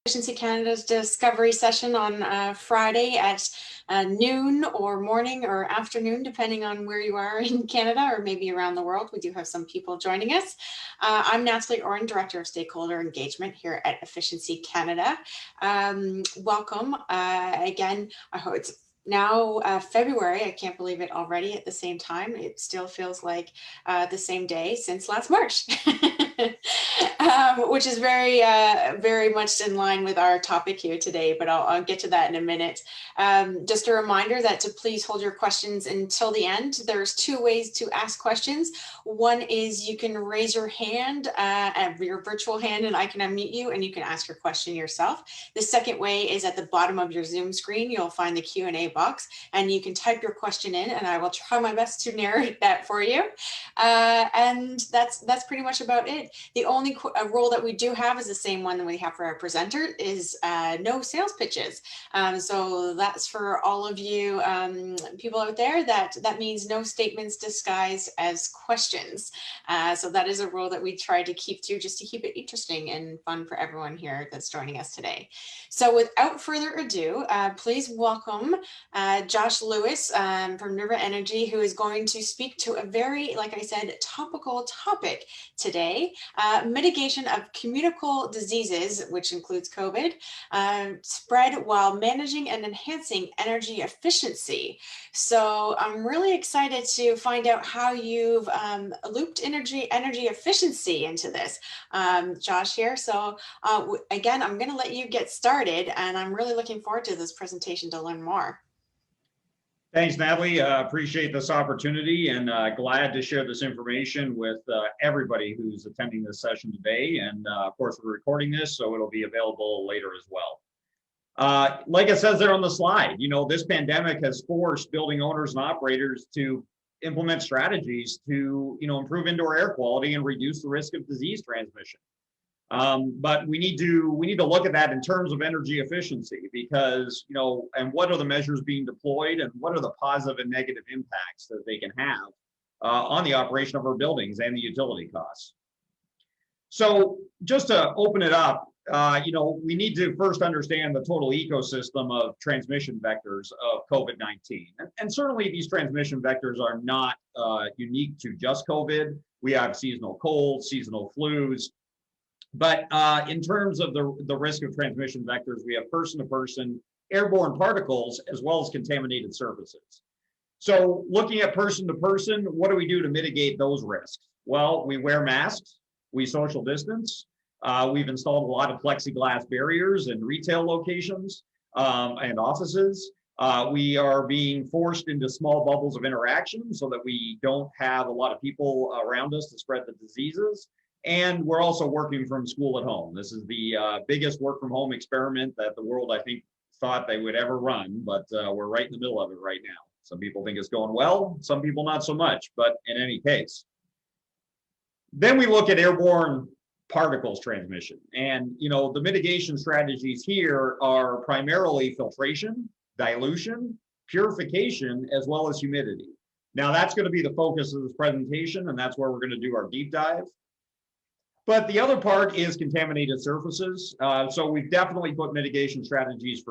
Efficiency Canada's discovery session on Friday at noon or morning or afternoon, depending on where you are in Canada or maybe around the world. We do have some people joining us. I'm Natalie, Irwin, Director of Stakeholder Engagement here at Efficiency Canada. Welcome. Again, I hope it's now February. I can't believe it already at the same time. It still feels like the same day since last March. Which is very much in line with our topic here today, but I'll get to that in a minute. Just a reminder that to please hold your questions until the end. There's two ways to ask questions. One is you can raise your hand, your virtual hand, and I can unmute you and you can ask your question yourself. The second way is at the bottom of your Zoom screen, you'll find the Q&A box and you can type your question in and I will try my best to narrate that for you. And that's pretty much about it. The only role that we do have is the same one that we have for our presenter is no sales pitches. So that's for all of you people out there, that means no statements disguised as questions. So that is a rule that we try to keep to just to keep it interesting and fun for everyone here that's joining us today. So without further ado, please welcome Josh Lewis from Nerva Energy, who is going to speak to a very, like I said, topical topic today. Mitigation of communicable diseases, which includes COVID, spread while managing and enhancing energy efficiency. So I'm really excited to find out how you've looped energy efficiency into this, Josh here. So again, I'm going to let you get started, and I'm really looking forward to this presentation to learn more. Thanks, Natalie. Appreciate this opportunity and glad to share this information with everybody who's attending this session today. And of course, we're recording this, so it'll be available later as well. Like it says there on the slide, you know, this pandemic has forced building owners and operators to implement strategies to, you know, improve indoor air quality and reduce the risk of disease transmission. But we need to look at that in terms of energy efficiency because, you know, and what are the measures being deployed and what are the positive and negative impacts that they can have on the operation of our buildings and the utility costs. So just to open it up, you know, we need to first understand the total ecosystem of transmission vectors of COVID-19. And certainly these transmission vectors are not unique to just COVID. We have seasonal colds, seasonal flus. But in terms of the risk of transmission vectors, we have person-to-person airborne particles as well as contaminated surfaces. So looking at person-to-person, what do we do to mitigate those risks? Well, we wear masks, we social distance, we've installed a lot of plexiglass barriers in retail locations and offices. We are being forced into small bubbles of interaction so that we don't have a lot of people around us to spread the diseases. And we're also working from school at home. This is the biggest work from home experiment that the world, I think, thought they would ever run, but we're right in the middle of it right now. Some people think it's going well, some people not so much, but in any case. Then we look at airborne particles transmission. And, you know, the mitigation strategies here are primarily filtration, dilution, purification, as well as humidity. Now, that's going to be the focus of this presentation, and that's where we're going to do our deep dive. But the other part is contaminated surfaces. So we've definitely put mitigation strategies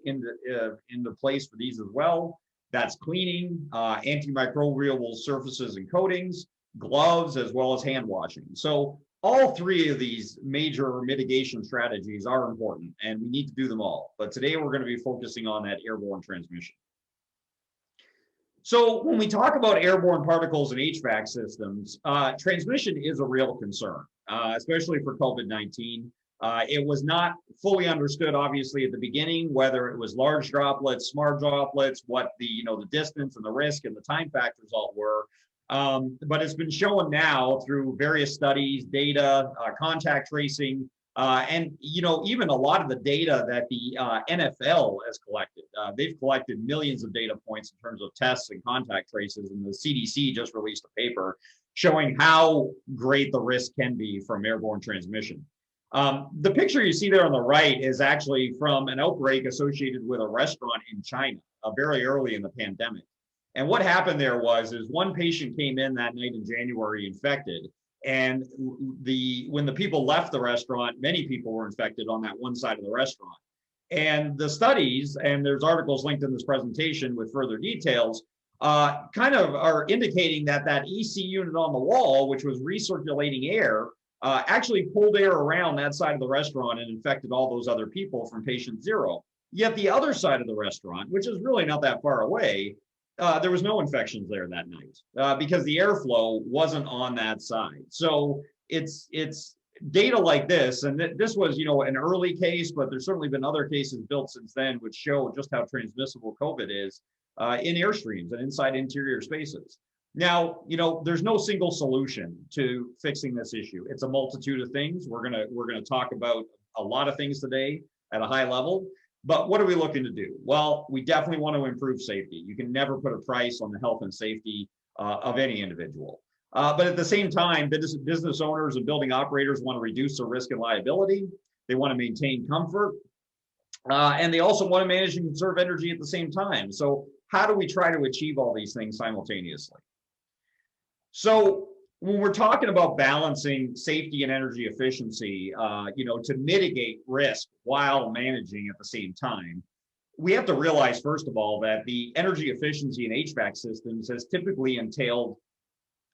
into place for these as well. That's cleaning, antimicrobial surfaces and coatings, gloves, as well as hand washing. So all three of these major mitigation strategies are important and we need to do them all. But today we're going to be focusing on that airborne transmission. So when we talk about airborne particles in HVAC systems, transmission is a real concern, especially for COVID-19. It was not fully understood, obviously, at the beginning, whether it was large droplets, small droplets, what the distance and the risk and the time factors all were. But it's been shown now through various studies, data, contact tracing, and even a lot of the data that the NFL has collected. They've collected millions of data points in terms of tests and contact traces, and the CDC just released a paper showing how great the risk can be from airborne transmission. The picture you see there on the right is actually from an outbreak associated with a restaurant in China, very early in the pandemic. And what happened there is one patient came in that night in January infected, And when the people left the restaurant, many people were infected on that one side of the restaurant. And the studies, and there's articles linked in this presentation with further details, kind of are indicating that that EC unit on the wall, which was recirculating air, actually pulled air around that side of the restaurant and infected all those other people from patient zero. Yet the other side of the restaurant, which is really not that far away, there was no infections there that night because the airflow wasn't on that side. So it's data like this, and this was, an early case, but there's certainly been other cases built since then which show just how transmissible COVID is in airstreams and inside interior spaces. Now, there's no single solution to fixing this issue. It's a multitude of things. We're gonna talk about a lot of things today at a high level. But what are we looking to do? Well, we definitely want to improve safety. You can never put a price on the health and safety of any individual. But at the same time, business owners and building operators want to reduce their risk and liability. They want to maintain comfort. And they also want to manage and conserve energy at the same time. So how do we try to achieve all these things simultaneously? So when we're talking about balancing safety and energy efficiency, to mitigate risk while managing at the same time, we have to realize, first of all, that the energy efficiency in HVAC systems has typically entailed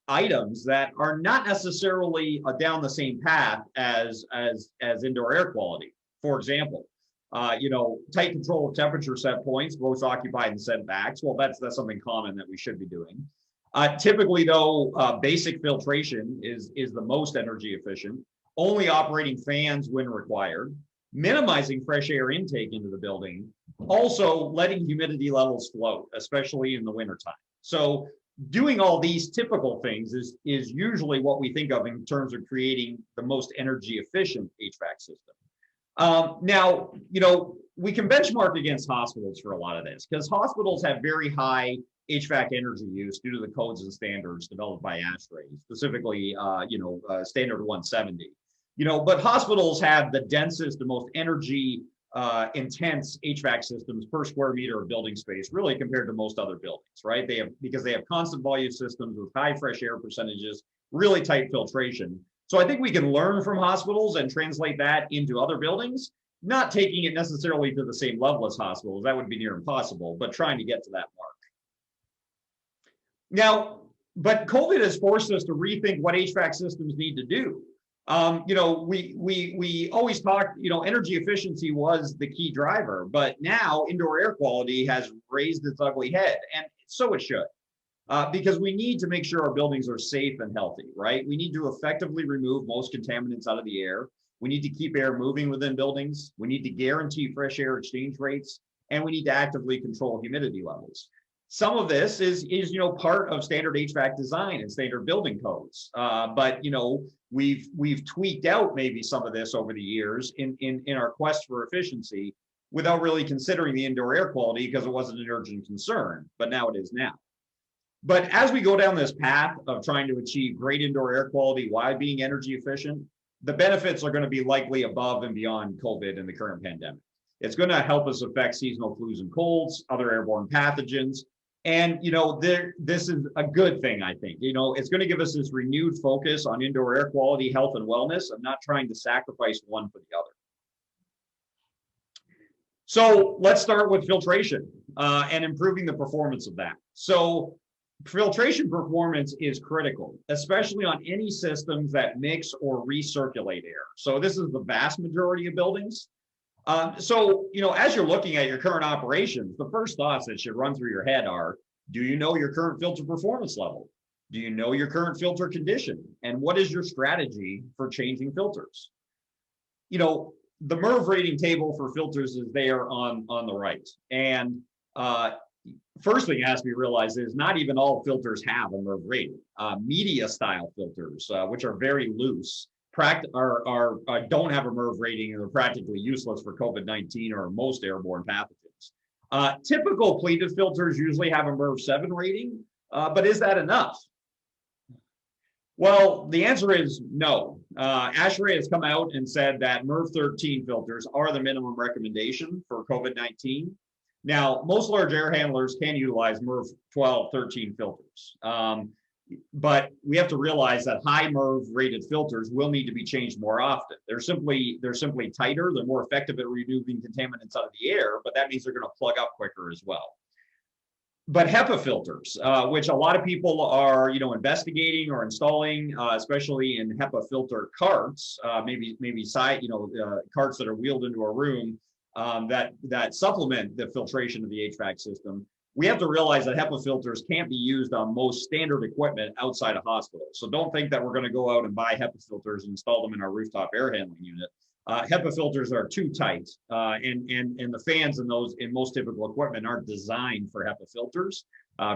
items that are not necessarily down the same path as indoor air quality. For example, tight control of temperature set points, both occupied and setbacks. Well, that's something common that we should be doing. Typically, though, basic filtration is the most energy efficient, only operating fans when required, minimizing fresh air intake into the building, also letting humidity levels float, especially in the wintertime. So doing all these typical things is usually what we think of in terms of creating the most energy efficient HVAC system. Now, we can benchmark against hospitals for a lot of this because hospitals have very high HVAC energy use due to the codes and standards developed by ASHRAE, specifically, standard 170. But hospitals have the densest and most energy intense HVAC systems per square meter of building space, really compared to most other buildings, right? Because they have constant volume systems with high fresh air percentages, really tight filtration. So I think we can learn from hospitals and translate that into other buildings, not taking it necessarily to the same level as hospitals. That would be near impossible, but trying to get to that mark. Now, but COVID has forced us to rethink what HVAC systems need to do. We always talk, energy efficiency was the key driver, but now indoor air quality has raised its ugly head, and so it should, because we need to make sure our buildings are safe and healthy, right? We need to effectively remove most contaminants out of the air. We need to keep air moving within buildings. We need to guarantee fresh air exchange rates, and we need to actively control humidity levels. Some of this is part of standard HVAC design and standard building codes. But we've tweaked out maybe some of this over the years in our quest for efficiency without really considering the indoor air quality because it wasn't an urgent concern, but now it is now. But as we go down this path of trying to achieve great indoor air quality while being energy efficient, the benefits are going to be likely above and beyond COVID and the current pandemic. It's going to help us affect seasonal flus and colds, other airborne pathogens. And, this is a good thing, I think. It's going to give us this renewed focus on indoor air quality, health, and wellness, and not trying to sacrifice one for the other. So let's start with filtration and improving the performance of that. So filtration performance is critical, especially on any systems that mix or recirculate air. So this is the vast majority of buildings. As you're looking at your current operations, the first thoughts that should run through your head are, do you know your current filter performance level? Do you know your current filter condition? And what is your strategy for changing filters? The MERV rating table for filters is there on the right. And first thing has to be realized is not even all filters have a MERV rating. Media style filters, which are very loose, don't have a MERV rating and are practically useless for COVID-19 or most airborne pathogens. Typical pleated filters usually have a MERV 7 rating, but is that enough? Well, the answer is no. ASHRAE has come out and said that MERV 13 filters are the minimum recommendation for COVID-19. Now, most large air handlers can utilize MERV 12, 13 filters. but we have to realize that high MERV rated filters will need to be changed more often. They're simply tighter, they're more effective at removing contaminants out of the air, but that means they're going to plug up quicker as well. But HEPA filters, which a lot of people are, investigating or installing, especially in HEPA filter carts, maybe side, carts that are wheeled into a room that supplement the filtration of the HVAC system. We have to realize that HEPA filters can't be used on most standard equipment outside of hospitals. So don't think that we're going to go out and buy HEPA filters and install them in our rooftop air handling unit. HEPA filters are too tight, and the fans in most typical equipment aren't designed for HEPA filters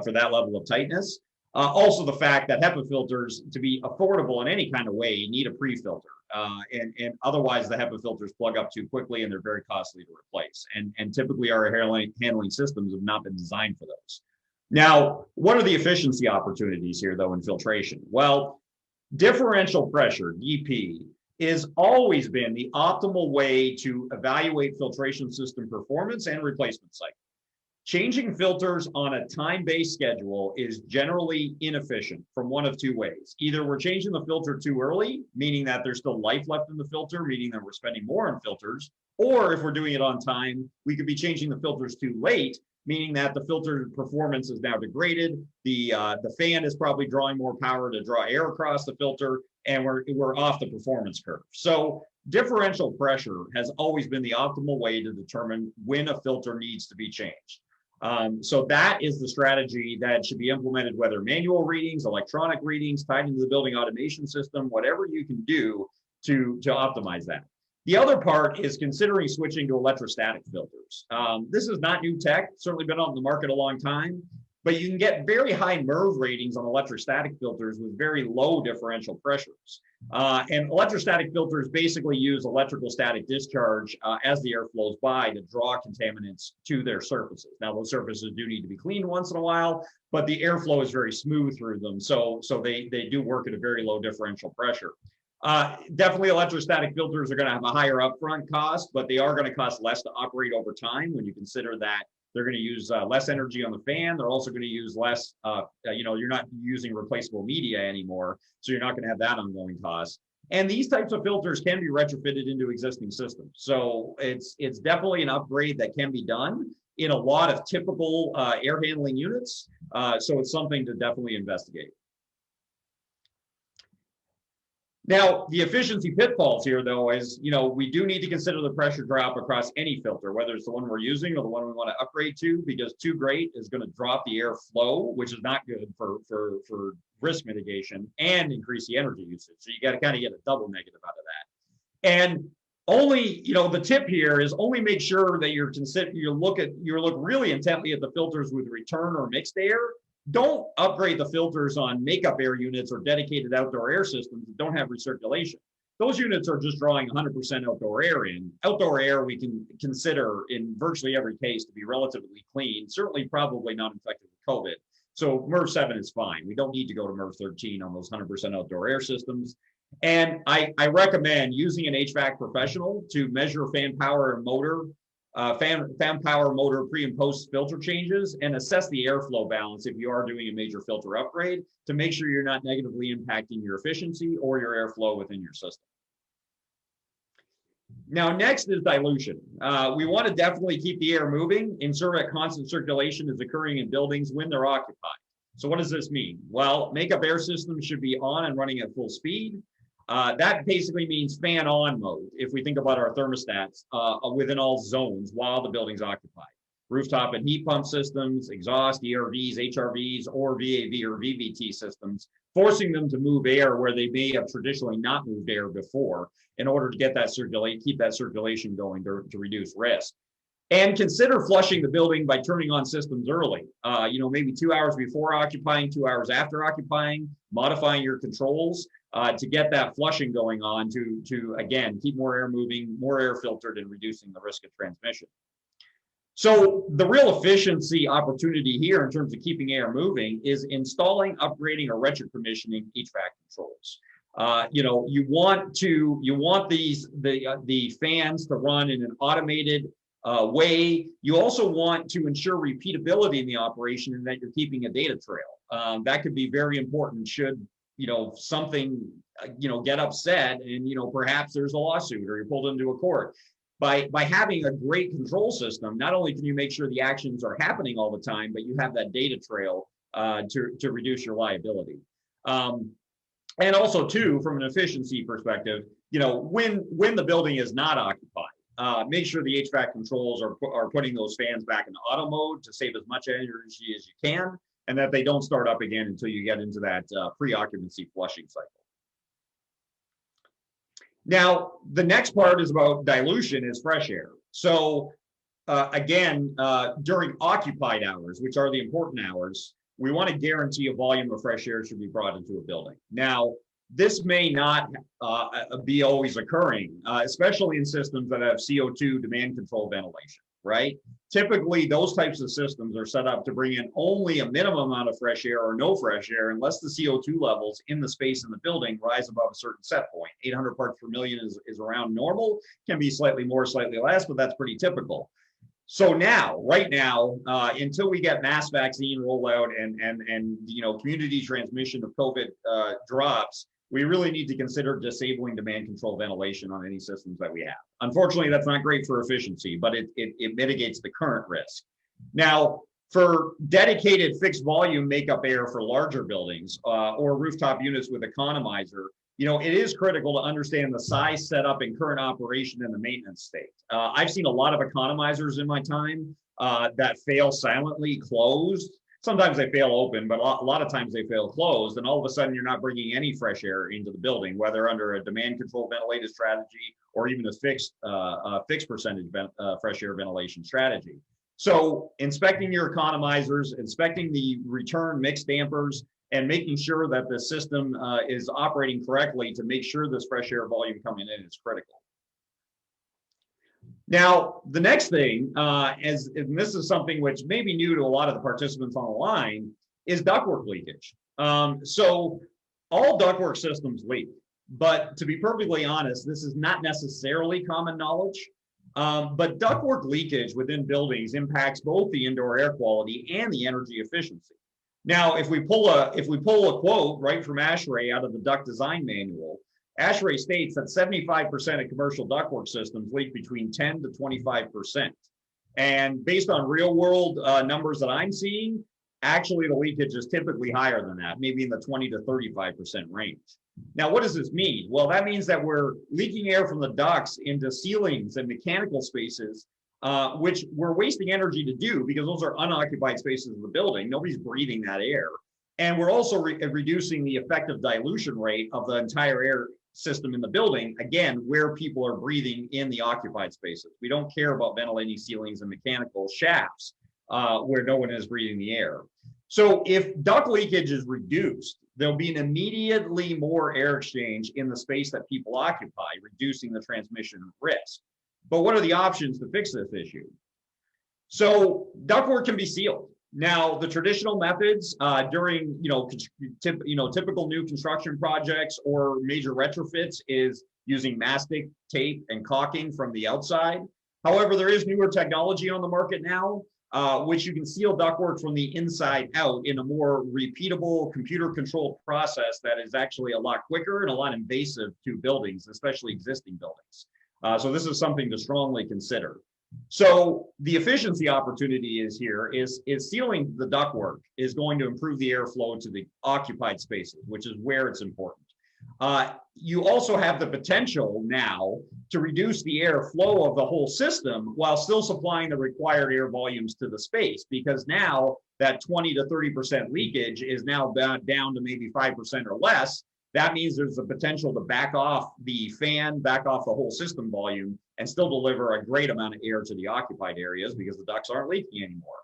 for that level of tightness. Also, the fact that HEPA filters, to be affordable in any kind of way, need a pre-filter, and otherwise the HEPA filters plug up too quickly and they're very costly to replace. And typically our air handling systems have not been designed for those. Now, what are the efficiency opportunities here, though, in filtration? Well, differential pressure, DP, has always been the optimal way to evaluate filtration system performance and replacement cycle. Changing filters on a time-based schedule is generally inefficient from one of two ways. Either we're changing the filter too early, meaning that there's still life left in the filter, meaning that we're spending more on filters, or if we're doing it on time, we could be changing the filters too late, meaning that the filter performance is now degraded, the fan is probably drawing more power to draw air across the filter, and we're off the performance curve. So differential pressure has always been the optimal way to determine when a filter needs to be changed. So that is the strategy that should be implemented, whether manual readings, electronic readings, tied into the building automation system, whatever you can do to optimize that. The other part is considering switching to electrostatic filters. This is not new tech, certainly been on the market a long time, but you can get very high MERV ratings on electrostatic filters with very low differential pressures. And electrostatic filters basically use electrical static discharge as the air flows by to draw contaminants to their surfaces. Now, those surfaces do need to be cleaned once in a while, but the airflow is very smooth through them. So they do work at a very low differential pressure. Definitely electrostatic filters are going to have a higher upfront cost, but they are going to cost less to operate over time when you consider that they're going to use less energy on the fan. They're also going to use less, you're not using replaceable media anymore, so you're not going to have that ongoing cost. And these types of filters can be retrofitted into existing systems. So it's definitely an upgrade that can be done in a lot of typical air handling units. So it's something to definitely investigate. Now, the efficiency pitfalls here, though, is, we do need to consider the pressure drop across any filter, whether it's the one we're using or the one we want to upgrade to, because too great is going to drop the air flow, which is not good for risk mitigation, and increase the energy usage. So you got to kind of get a double negative out of that. And only, the tip here is only make sure that you look really intently at the filters with return or mixed air. Don't upgrade the filters on makeup air units or dedicated outdoor air systems that don't have recirculation. Those units are just drawing 100% outdoor air in. Outdoor air we can consider in virtually every case to be relatively clean, certainly probably not infected with COVID. So MERV 7 is fine. We don't need to go to MERV 13 on those 100% outdoor air systems. And I recommend using an HVAC professional to measure fan power and motor, fan power motor pre and post filter changes, and assess the airflow balance if you are doing a major filter upgrade to make sure you're not negatively impacting your efficiency or your airflow within your system. Now, next is dilution. We want to definitely keep the air moving, ensure that constant circulation is occurring in buildings when they're occupied. So what does this mean? Well, makeup air systems should be on and running at full speed. That basically means fan on mode if we think about our thermostats within all zones while the building's occupied. Rooftop and heat pump systems, exhaust, ERVs, HRVs, or VAV or VVT systems, forcing them to move air where they may have traditionally not moved air before in order to get that keep that circulation going to reduce risk. And consider flushing the building by turning on systems early, maybe 2 hours before occupying, 2 hours after occupying, modifying your controls to get that flushing going on to again, keep more air moving, more air filtered, and reducing the risk of transmission. So the real efficiency opportunity here in terms of keeping air moving is installing, upgrading, or retrocommissioning HVAC controls. You want the fans to run in an automated way. You also want to ensure repeatability in the operation and that you're keeping a data trail. That could be very important should, something, get upset and, perhaps there's a lawsuit or you're pulled into a court. By having a great control system, not only can you make sure the actions are happening all the time, but you have that data trail to reduce your liability. And also too, from an efficiency perspective, when the building is not occupied, make sure the HVAC controls are putting those fans back in auto mode to save as much energy as you can, and that they don't start up again until you get into that pre-occupancy flushing cycle. Now, the next part is about dilution, is fresh air. So again, during occupied hours, which are the important hours, we want to guarantee a volume of fresh air should be brought into a building. Now, this may not be always occurring, especially in systems that have CO2 demand control ventilation, right? Typically, those types of systems are set up to bring in only a minimum amount of fresh air or no fresh air unless the CO2 levels in the space in the building rise above a certain set point. 800 parts per million is around normal, can be slightly more, slightly less, but that's pretty typical. So now, right now, until we get mass vaccine rollout and community transmission of COVID drops, we really need to consider disabling demand control ventilation on any systems that we have. Unfortunately, that's not great for efficiency, but it mitigates the current risk. Now, for dedicated fixed volume makeup air for larger buildings or rooftop units with economizer, it is critical to understand the size, setup, and current operation and the maintenance state. I've seen a lot of economizers in my time that fail silently closed. Sometimes they fail open, but a lot of times they fail closed, and all of a sudden you're not bringing any fresh air into the building, whether under a demand control ventilated strategy or even a fixed percentage fresh air ventilation strategy. So inspecting your economizers, inspecting the return mixed dampers, and making sure that the system is operating correctly to make sure this fresh air volume coming in is critical. Now, the next thing, and this is something which may be new to a lot of the participants on the line, is ductwork leakage. So all ductwork systems leak, but to be perfectly honest, this is not necessarily common knowledge. But ductwork leakage within buildings impacts both the indoor air quality and the energy efficiency. Now, if we pull a quote right from ASHRAE out of the duct design manual, ASHRAE states that 75% of commercial ductwork systems leak between 10 to 25%. And based on real world numbers that I'm seeing, actually the leakage is typically higher than that, maybe in the 20 to 35% range. Now, what does this mean? Well, that means that we're leaking air from the ducts into ceilings and mechanical spaces, which we're wasting energy to do because those are unoccupied spaces of the building. Nobody's breathing that air. And we're also reducing the effective dilution rate of the entire air system in the building, again, where people are breathing in the occupied spaces. We don't care about ventilating ceilings and mechanical shafts where no one is breathing the air. So if duct leakage is reduced, there'll be an immediately more air exchange in the space that people occupy, reducing the transmission risk. But what are the options to fix this issue? So ductwork can be sealed. Now, the traditional methods during typical new construction projects or major retrofits is using mastic, tape, and caulking from the outside. However, there is newer technology on the market now, which you can seal ductwork from the inside out in a more repeatable, computer-controlled process that is actually a lot quicker and a lot invasive to buildings, especially existing buildings. So this is something to strongly consider. So the efficiency opportunity is sealing the ductwork is going to improve the airflow to the occupied spaces, which is where it's important. You also have the potential now to reduce the airflow of the whole system while still supplying the required air volumes to the space, because now that 20 to 30% leakage is now down to maybe 5% or less. That means there's a potential to back off the fan, back off the whole system volume, and still deliver a great amount of air to the occupied areas because the ducts aren't leaking anymore.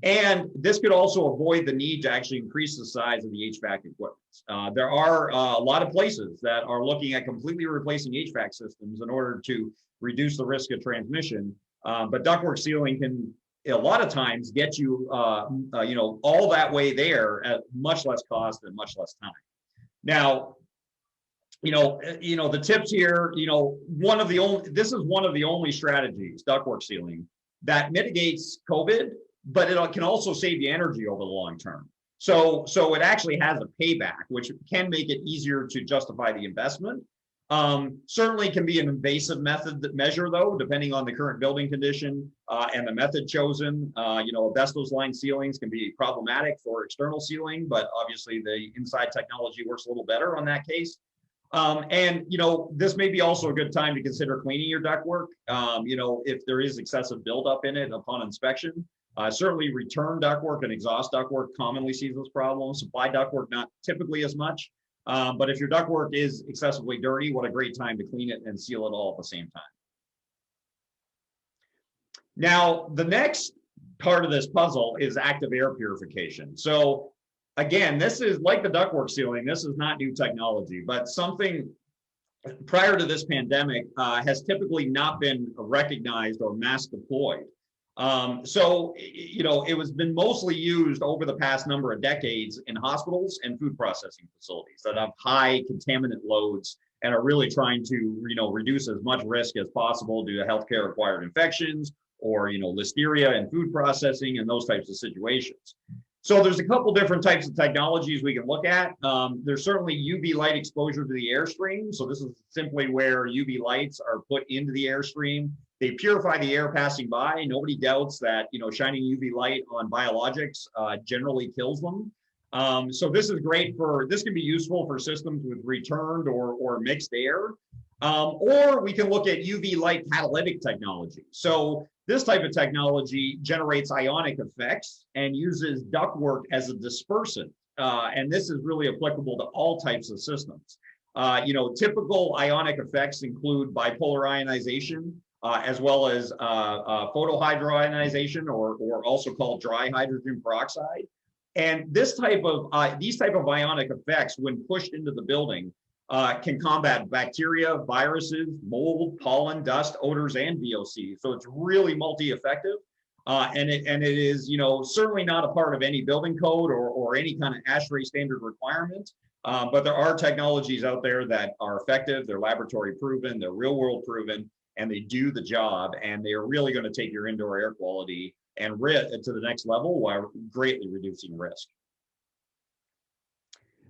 And this could also avoid the need to actually increase the size of the HVAC equipment. There are a lot of places that are looking at completely replacing HVAC systems in order to reduce the risk of transmission. But ductwork sealing can, a lot of times, get you, all that way there at much less cost and much less time. Now, the tips here, this is one of the only strategies, ductwork sealing, that mitigates COVID, but it can also save you energy over the long term. So it actually has a payback, which can make it easier to justify the investment. Certainly can be an invasive measure, though, depending on the current building condition and the method chosen. Asbestos lined ceilings can be problematic for external sealing, but obviously the inside technology works a little better on that case. This may be also a good time to consider cleaning your ductwork. If there is excessive buildup in it upon inspection. Certainly return ductwork and exhaust ductwork commonly sees this problem. Supply ductwork, not typically as much. But if your ductwork is excessively dirty, what a great time to clean it and seal it all at the same time. Now, the next part of this puzzle is active air purification. So again, this is like the ductwork sealing. This is not new technology, but something prior to this pandemic has typically not been recognized or mass deployed. It was been mostly used over the past number of decades in hospitals and food processing facilities that have high contaminant loads and are really trying to, reduce as much risk as possible due to healthcare acquired infections or, listeria in food processing and those types of situations. So there's a couple different types of technologies we can look at. There's certainly UV light exposure to the airstream. So this is simply where UV lights are put into the airstream. They purify the air passing by. Nobody doubts that, shining UV light on biologics generally kills them. So this is great this can be useful for systems with returned or mixed air. Or we can look at UV light catalytic technology. So this type of technology generates ionic effects and uses ductwork as a dispersant. And this is really applicable to all types of systems. Typical ionic effects include bipolar ionization, as well as photohydroionization, or also called dry hydrogen peroxide. And these type of ionic effects, when pushed into the building, can combat bacteria, viruses, mold, pollen, dust, odors, and VOC. So it's really multi-effective. And it is, certainly not a part of any building code or any kind of ASHRAE standard requirement. But there are technologies out there that are effective. They're laboratory proven, they're real world proven, and they do the job. And they are really going to take your indoor air quality and to the next level while greatly reducing risk.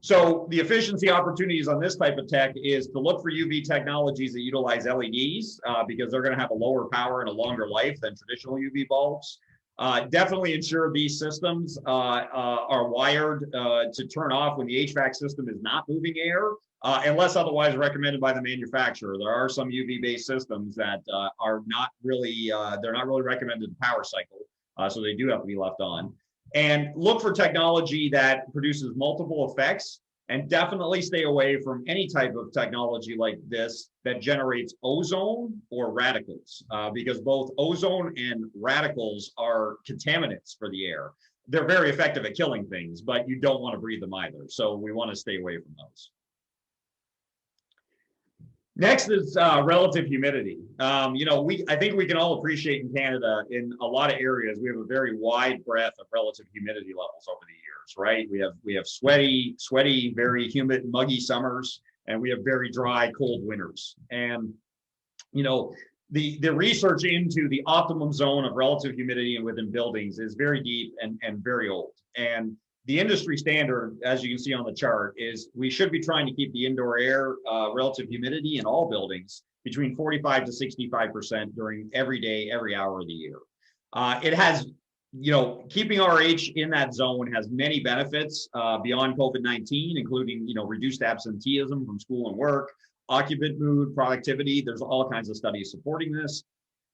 So the efficiency opportunities on this type of tech is to look for UV technologies that utilize LEDs because they're going to have a lower power and a longer life than traditional UV bulbs. Definitely ensure these systems are wired to turn off when the HVAC system is not moving air, unless otherwise recommended by the manufacturer. There are some UV-based systems that are not really, they're not really recommended to power cycle, so they do have to be left on. And look for technology that produces multiple effects, and definitely stay away from any type of technology like this that generates ozone or radicals, because both ozone and radicals are contaminants for the air. They're very effective at killing things, but you don't want to breathe them either. So we want to stay away from those. Next is relative humidity. I think we can all appreciate in Canada, in a lot of areas, we have a very wide breadth of relative humidity levels over the years, right? We have sweaty, very humid, muggy summers, and we have very dry, cold winters. And the research into the optimum zone of relative humidity and within buildings is very deep and very old. And the industry standard, as you can see on the chart, is we should be trying to keep the indoor air relative humidity in all buildings between 45 to 65% during every day, every hour of the year. It has, keeping RH in that zone has many benefits beyond COVID-19, including, reduced absenteeism from school and work, occupant mood, productivity. There's all kinds of studies supporting this.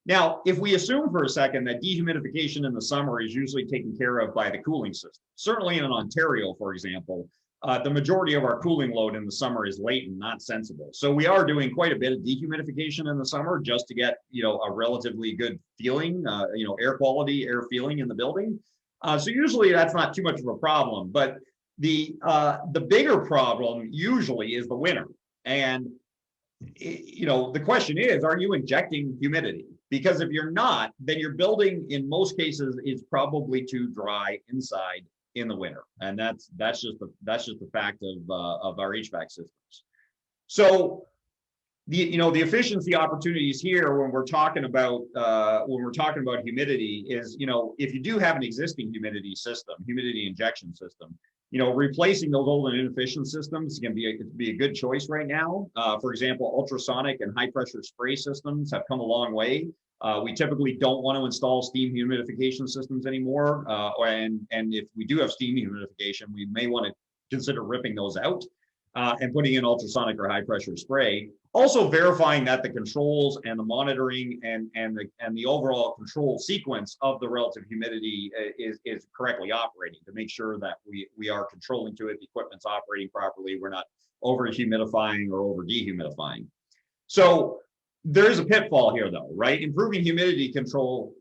Now, if we assume for a second that dehumidification in the summer is usually taken care of by the cooling system, certainly in Ontario, for example, the majority of our cooling load in the summer is latent, not sensible. So we are doing quite a bit of dehumidification in the summer just to get, a relatively good feeling, air quality, air feeling in the building. So usually that's not too much of a problem, but the bigger problem usually is the winter. And the question is, are you injecting humidity? Because if you're not, then your building in most cases is probably too dry inside in the winter. And that's just the fact of our HVAC systems. So the efficiency opportunities here when we're talking about humidity is, if you do have an existing humidity injection system, replacing those old and inefficient systems can be a good choice right now. For example, ultrasonic and high pressure spray systems have come a long way. We typically don't want to install steam humidification systems anymore. And if we do have steam humidification, we may want to consider ripping those out and putting in ultrasonic or high pressure spray. Also verifying that the controls and the monitoring and the overall control sequence of the relative humidity is correctly operating, to make sure that we are controlling to it, the equipment's operating properly, we're not over humidifying or over dehumidifying. So there's a pitfall here though, right? Improving humidity control,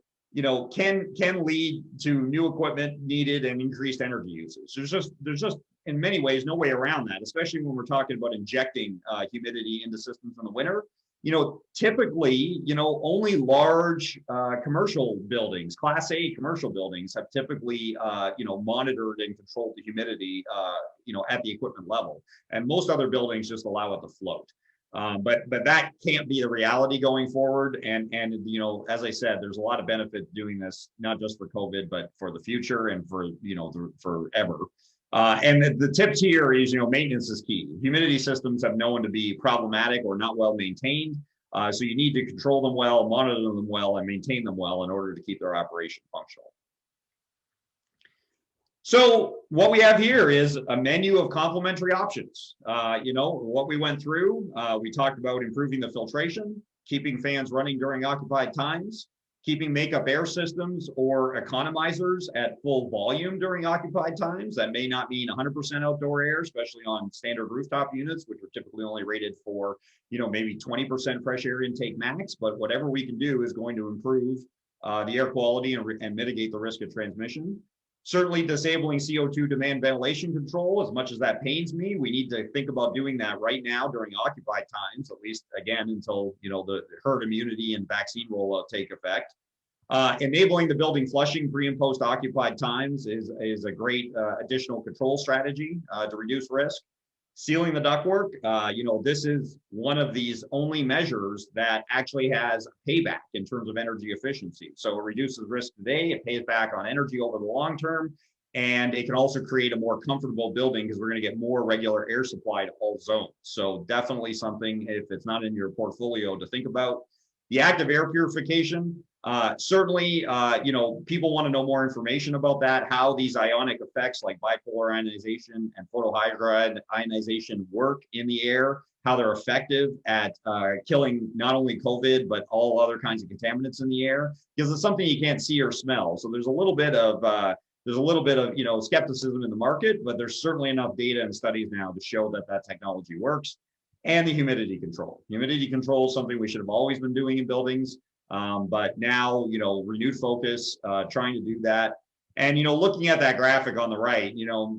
can lead to new equipment needed and increased energy usage. There's just in many ways no way around that, especially when we're talking about injecting humidity into systems in the winter. Typically, only large commercial buildings, Class A commercial buildings, have typically monitored and controlled the humidity at the equipment level, and most other buildings just allow it to float. But that can't be the reality going forward. And as I said, there's a lot of benefit doing this, not just for COVID, but for the future and for forever. And the tips here is, maintenance is key. Humidity systems have known to be problematic or not well maintained. So you need to control them well, monitor them well, and maintain them well in order to keep their operation functional. So what we have here is a menu of complementary options. What we went through, we talked about improving the filtration, keeping fans running during occupied times, keeping makeup air systems or economizers at full volume during occupied times. That may not mean 100% outdoor air, especially on standard rooftop units, which are typically only rated for, maybe 20% fresh air intake max. But whatever we can do is going to improve the air quality and mitigate the risk of transmission. Certainly disabling CO2 demand ventilation control, as much as that pains me, we need to think about doing that right now during occupied times, at least again, until the herd immunity and vaccine rollout take effect. Enabling the building flushing pre and post occupied times is a great additional control strategy to reduce risk. Sealing the ductwork, this is one of these only measures that actually has payback in terms of energy efficiency. So it reduces risk today, it pays back on energy over the long term, and it can also create a more comfortable building because we're going to get more regular air supply to all zones. So definitely something, if it's not in your portfolio, to think about. The active air purification, certainly, people want to know more information about that, how these ionic effects like bipolar ionization and photohydroionization work in the air, how they're effective at killing not only COVID, but all other kinds of contaminants in the air, because it's something you can't see or smell. So there's a little bit of skepticism in the market, but there's certainly enough data and studies now to show that technology works. And the humidity control. Humidity control is something we should have always been doing in buildings. But now, renewed focus, trying to do that. And, looking at that graphic on the right,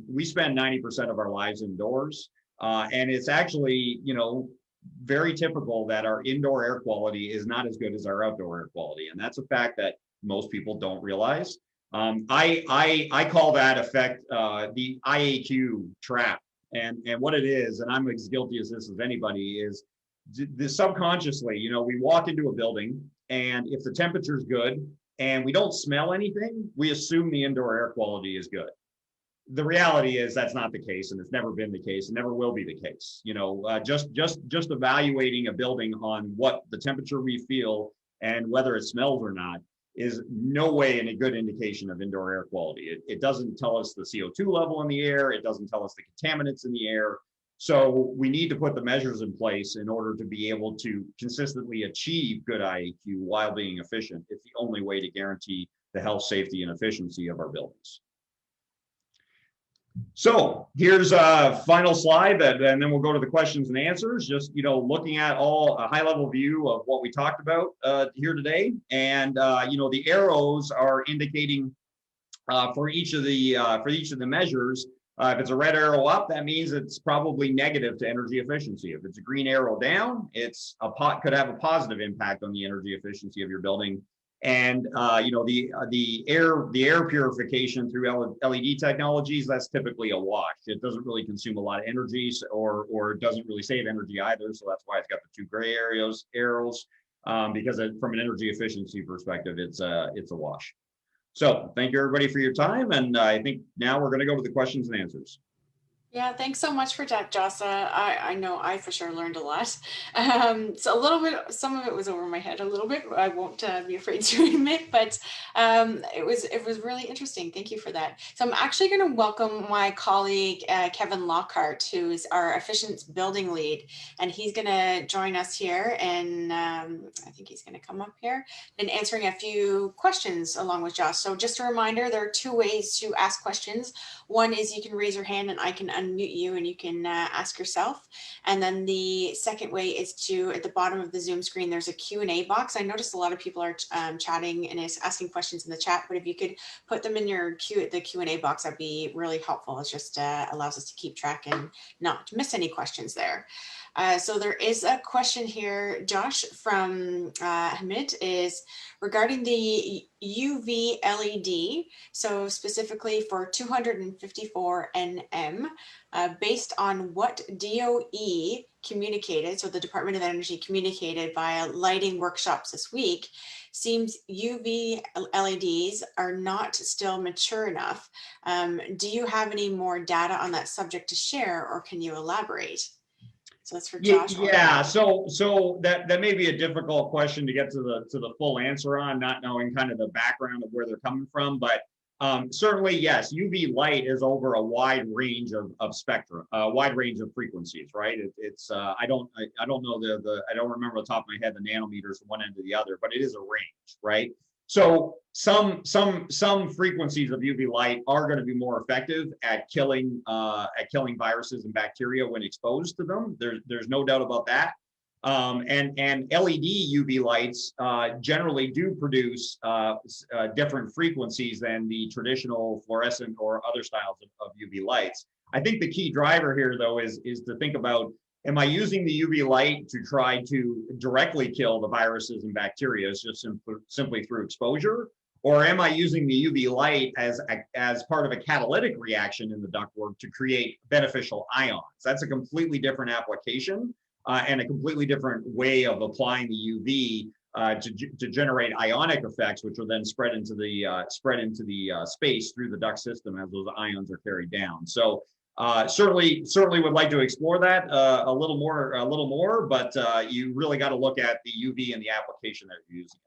we spend 90% of our lives indoors. And it's actually, very typical that our indoor air quality is not as good as our outdoor air quality. And that's a fact that most people don't realize. I call that effect the IAQ trap. And what it is, and I'm as guilty as this as anybody, is subconsciously, we walk into a building, and if the temperature is good and we don't smell anything, we assume the indoor air quality is good. The reality is that's not the case, and it's never been the case, and never will be the case. Just evaluating a building on what the temperature we feel and whether it smells or not is no way a good indication of indoor air quality. It doesn't tell us the CO2 level in the air. It doesn't tell us the contaminants in the air. So we need to put the measures in place in order to be able to consistently achieve good IAQ while being efficient. It's the only way to guarantee the health, safety, and efficiency of our buildings. So here's a final slide, and then we'll go to the questions and answers. Just looking at a high-level view of what we talked about here today, and the arrows are indicating for each of the measures. If it's a red arrow up, that means it's probably negative to energy efficiency. If it's a green arrow down, could have a positive impact on the energy efficiency of your building. And the air purification through LED technologies, that's typically a wash. It doesn't really consume a lot of energy, or it doesn't really save energy either. So that's why it's got the two gray arrows, because from an energy efficiency perspective, it's a wash. So thank you everybody for your time, and I think now we're going to go to the questions and answers. Yeah, thanks so much for that, Jossa. I know I for sure learned a lot. So a little bit, some of it was over my head a little bit. I won't be afraid to admit, but it was really interesting. Thank you for that. So I'm actually going to welcome my colleague Kevin Lockhart, who is our efficient building lead, and he's going to join us here. And I think he's going to come up here and answering a few questions along with Josh. So just a reminder, there are two ways to ask questions. One is you can raise your hand and I can unmute you and you can ask yourself. And then the second way is at the bottom of the Zoom screen, there's a Q&A box. I noticed a lot of people are chatting and asking questions in the chat, but if you could put them in the Q&A box, that'd be really helpful. It just allows us to keep track and not miss any questions there. So there is a question here, Josh, from Hamid, is regarding the UV LED, so specifically for 254 nm, based on what DOE communicated, so the Department of Energy communicated via lighting workshops this week, seems UV LEDs are not still mature enough. Do you have any more data on that subject to share, or can you elaborate? So that's for Josh. Yeah. So that may be a difficult question to get to the full answer on, not knowing kind of the background of where they're coming from. But certainly, yes, UV light is over a wide range of spectra, a wide range of frequencies, right? I don't know I don't remember off the top of my head the nanometers from one end to the other, but it is a range, right? So some frequencies of UV light are going to be more effective at killing viruses and bacteria when exposed to them. There's no doubt about that. And LED UV lights generally do produce different frequencies than the traditional fluorescent or other styles of UV lights. I think the key driver here, though, is to think about, am I using the UV light to try to directly kill the viruses and bacteria just simply through exposure? Or am I using the UV light as part of a catalytic reaction in the ductwork to create beneficial ions? That's a completely different application and a completely different way of applying the UV to generate ionic effects, which are then spread into the space through the duct system as those ions are carried down. So certainly would like to explore that a little more, but you really got to look at the UV and the application that you're using.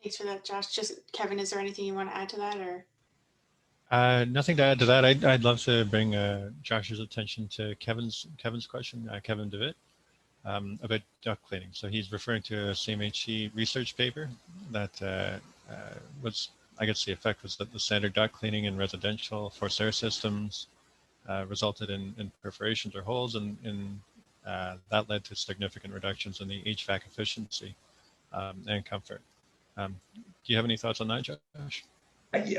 Thanks for that, Josh. Just Kevin, is there anything you want to add to that, or? Nothing to add to that. I'd love to bring Josh's attention to Kevin's question, Kevin DeWitt, about duct cleaning. So he's referring to a CMHC research paper that was, I guess the effect was that the standard duct cleaning in residential forced air systems resulted in perforations or holes, and that led to significant reductions in the HVAC efficiency and comfort. Do you have any thoughts on that, Josh?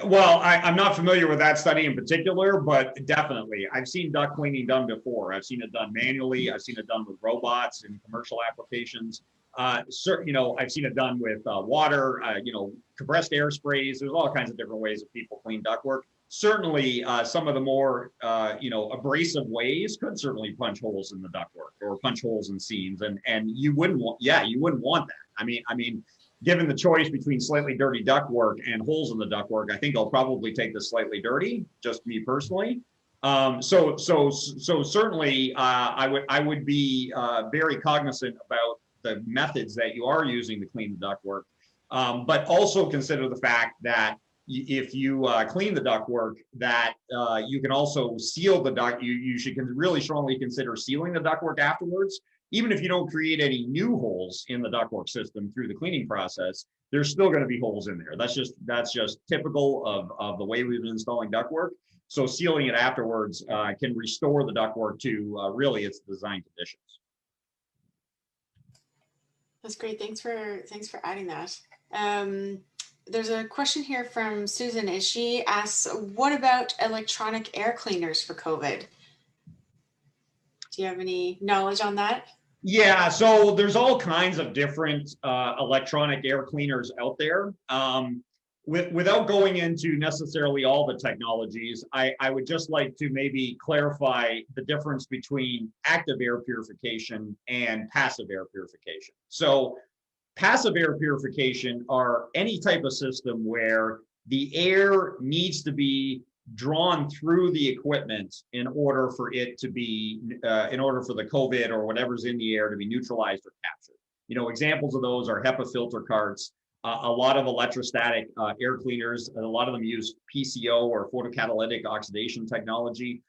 Well, I'm not familiar with that study in particular, but definitely I've seen duct cleaning done before. I've seen it done manually. I've seen it done with robots in commercial applications. I've seen it done with water, compressed air sprays. There's all kinds of different ways that people clean ductwork. Certainly, some of the more, abrasive ways could certainly punch holes in the ductwork or punch holes in seams, and you wouldn't want that. I mean, given the choice between slightly dirty ductwork and holes in the ductwork, I think I'll probably take the slightly dirty, just me personally. So certainly, I would be very cognizant about the methods that you are using to clean the ductwork, but also consider the fact that if you clean the ductwork, that you can also seal the duct. You should really strongly consider sealing the ductwork afterwards. Even if you don't create any new holes in the ductwork system through the cleaning process, there's still going to be holes in there. That's just typical of the way we've been installing ductwork. So sealing it afterwards can restore the ductwork to really its design conditions. That's great. Thanks for adding that. There's a question here from Susan. She asks, what about electronic air cleaners for COVID? Do you have any knowledge on that? Yeah, so there's all kinds of different electronic air cleaners out there. Without going into necessarily all the technologies, I would just like to maybe clarify the difference between active air purification and passive air purification. So passive air purification are any type of system where the air needs to be drawn through the equipment in order for it to be, in order for the COVID or whatever's in the air to be neutralized or captured. You know, examples of those are HEPA filter carts, a lot of electrostatic air cleaners, and a lot of them use PCO or photocatalytic oxidation technology,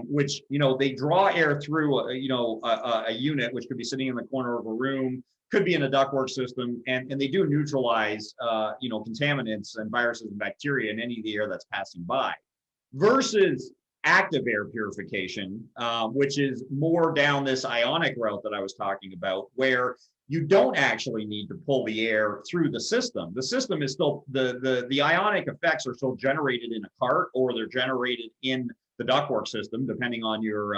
which, you know, they draw air through, a unit, which could be sitting in the corner of a room, could be in a ductwork system, and they do neutralize, contaminants and viruses and bacteria in any of the air that's passing by. Versus active air purification, which is more down this ionic route that I was talking about, where you don't actually need to pull the air through the system. The system is still, the ionic effects are still generated in a cart, or they're generated in the ductwork system, depending on your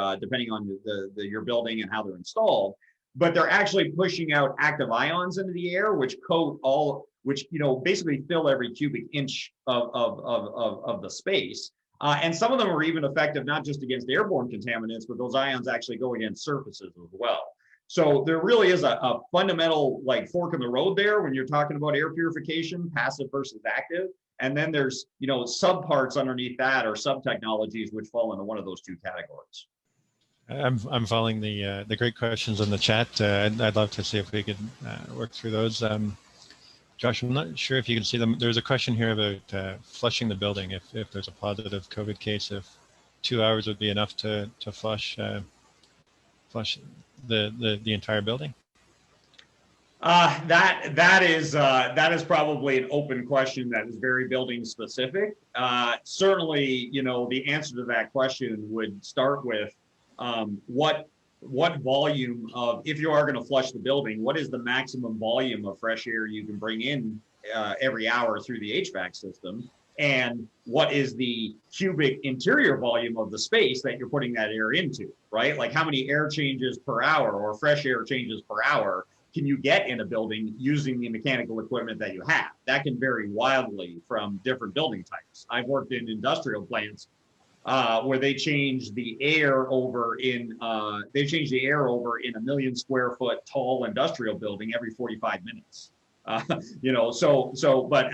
your building and how they're installed. But they're actually pushing out active ions into the air, which coat all, which, basically fill every cubic inch of the space. And some of them are even effective not just against airborne contaminants, but those ions actually go against surfaces as well. So there really is a fundamental fork in the road there when you're talking about air purification, passive versus active. And then there's, subparts underneath that, or sub technologies, which fall into one of those two categories. I'm following the great questions in the chat. I'd love to see if we could work through those. Josh, I'm not sure if you can see them. There's a question here about flushing the building. If there's a positive COVID case, if 2 hours would be enough to flush the entire building. That is probably an open question that is very building specific. Certainly, the answer to that question would start with what volume of, if you are going to flush the building, what is the maximum volume of fresh air you can bring in every hour through the HVAC system, and what is the cubic interior volume of the space that you're putting that air into, right? Like how many air changes per hour or fresh air changes per hour can you get in a building using the mechanical equipment that you have? That can vary wildly from different building types. I've worked in industrial plants where they change the air over in a 1 million square foot tall industrial building every 45 minutes. But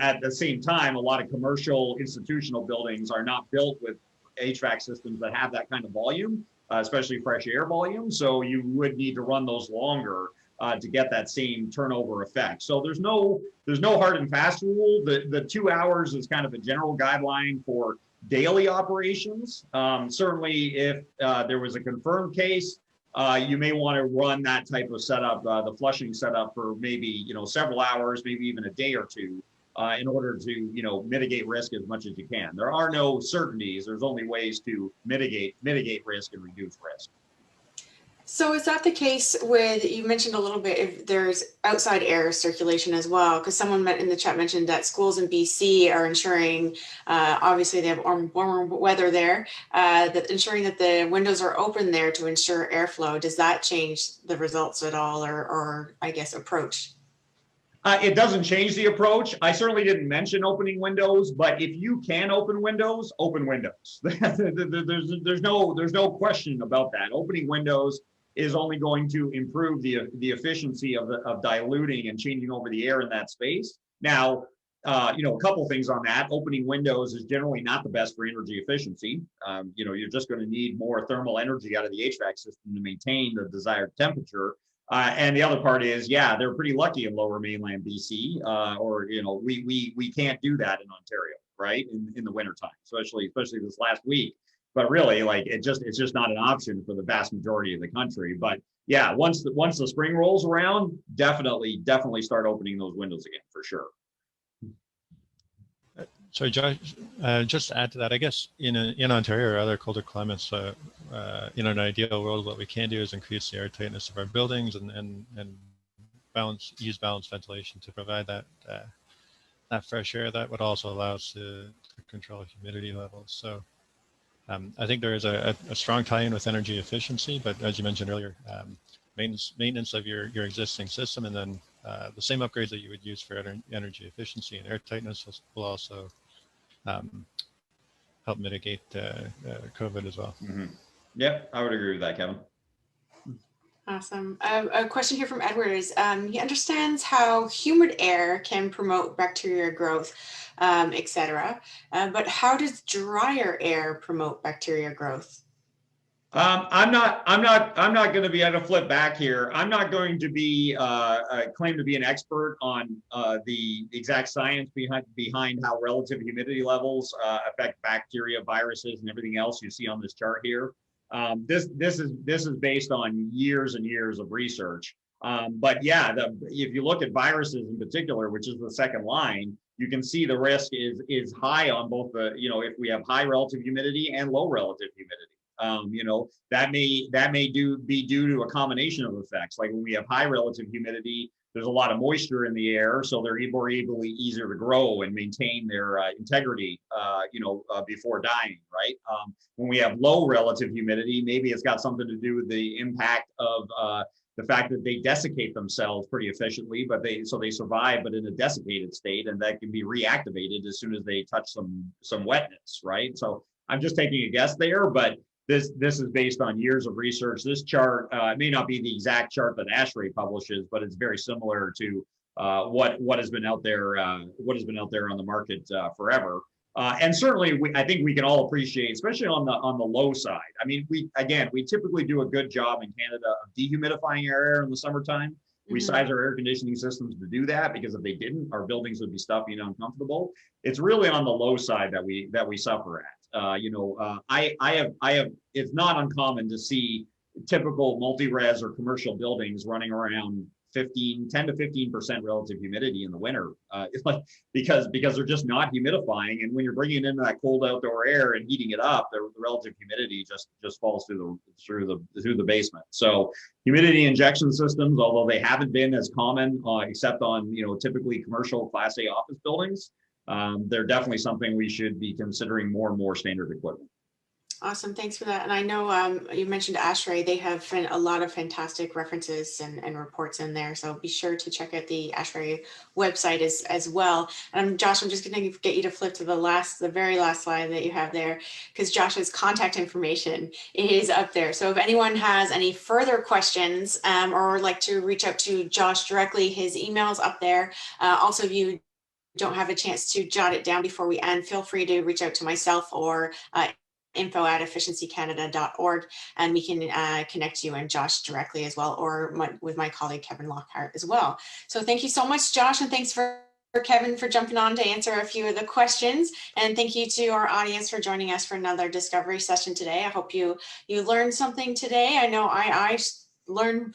at the same time, a lot of commercial institutional buildings are not built with HVAC systems that have that kind of volume, especially fresh air volume. So you would need to run those longer to get that same turnover effect. So there's no hard and fast rule. The 2 hours is kind of a general guideline for daily operations. Certainly, if there was a confirmed case, you may want to run that type of setup, the flushing setup, for maybe several hours, maybe even a day or two, in order to mitigate risk as much as you can. There are no certainties. There's only ways to mitigate risk and reduce risk. So is that the case with, you mentioned a little bit, if there's outside air circulation as well? Because someone in the chat mentioned that schools in BC are ensuring, obviously they have warmer weather there, that ensuring that the windows are open there to ensure airflow. Does that change the results at all, or I guess approach? It doesn't change the approach. I certainly didn't mention opening windows, but if you can open windows, open windows. There's no question about that. Opening windows is only going to improve the efficiency of diluting and changing over the air in that space. Now, a couple things on that. Opening windows is generally not the best for energy efficiency. You're just going to need more thermal energy out of the HVAC system to maintain the desired temperature. And the other part is, they're pretty lucky in Lower Mainland BC, we can't do that in Ontario, right? In the wintertime, especially this last week. But really, it's just not an option for the vast majority of the country. But yeah, once the spring rolls around, definitely start opening those windows again for sure. So Josh, just to add to that, I guess in Ontario or other colder climates, in an ideal world, what we can do is increase the air tightness of our buildings and use balanced ventilation to provide that fresh air. That would also allow us to control humidity levels. So I think there is a strong tie-in with energy efficiency, but as you mentioned earlier, maintenance of your existing system, and then the same upgrades that you would use for energy efficiency and air tightness will also help mitigate COVID as well. Mm-hmm. Yep, I would agree with that, Kevin. Awesome. A question here from Edward is, he understands how humid air can promote bacteria growth, etc. But how does drier air promote bacteria growth? I'm not going to be able to flip back here. I'm not going to be claim to be an expert on the exact science behind how relative humidity levels affect bacteria, viruses, and everything else you see on this chart here. This is based on years and years of research. But yeah, if you look at viruses in particular, which is the second line, you can see the risk is high on both the, if we have high relative humidity and low relative humidity. That may be due to a combination of effects. Like when we have high relative humidity, there's a lot of moisture in the air, so they're easier to grow and maintain their integrity, before dying, right? When we have low relative humidity, maybe it's got something to do with the impact of the fact that they desiccate themselves pretty efficiently, but they survive, but in a desiccated state, and that can be reactivated as soon as they touch some wetness, right? So I'm just taking a guess there, but this is based on years of research. This chart may not be the exact chart that ASHRAE publishes, but it's very similar to what has been out there on the market forever. And certainly, I think we can all appreciate, especially on the low side. I mean, we typically do a good job in Canada of dehumidifying our air in the summertime. We size our air conditioning systems to do that, because if they didn't, our buildings would be stuffy and uncomfortable. It's really on the low side that we suffer at. It's not uncommon to see typical multi-res or commercial buildings running around 10 to 15% relative humidity in the winter, because they're just not humidifying. And when you're bringing in that cold outdoor air and heating it up, the relative humidity just falls through the basement. So humidity injection systems, although they haven't been as common, except on typically commercial Class A office buildings, they're definitely something we should be considering more and more standard equipment. Awesome, thanks for that. And I know you mentioned ASHRAE. They have a lot of fantastic references and reports in there. So be sure to check out the ASHRAE website as well. Josh, I'm just going to get you to flip to the very last slide that you have there, because Josh's contact information is up there. So if anyone has any further questions or would like to reach out to Josh directly, his email's up there. Also, if you don't have a chance to jot it down before we end, feel free to reach out to myself or info@efficiencycanada.org, and we can connect you and Josh directly as well, or with my colleague Kevin Lockhart as well. So thank you so much, Josh, and thanks for Kevin for jumping on to answer a few of the questions, and thank you to our audience for joining us for another discovery session today. I hope you learned something today. I know I learned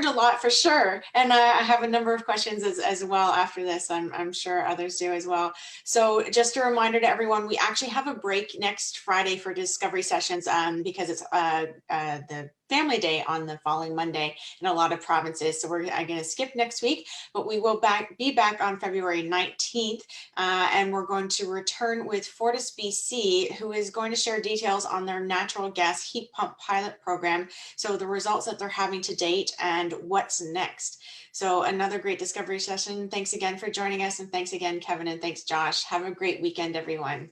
a lot for sure, and I have a number of questions as well after this. I'm sure others do as well. So just a reminder to everyone, we actually have a break next Friday for discovery sessions because it's the Family Day on the following Monday in a lot of provinces. So I'm going to skip next week, but we will be back on February 19th, and we're going to return with Fortis BC, who is going to share details on their natural gas heat pump pilot program. So the results that they're having to date and what's next. So another great discovery session. Thanks again for joining us, and thanks again, Kevin, and thanks, Josh. Have a great weekend, everyone.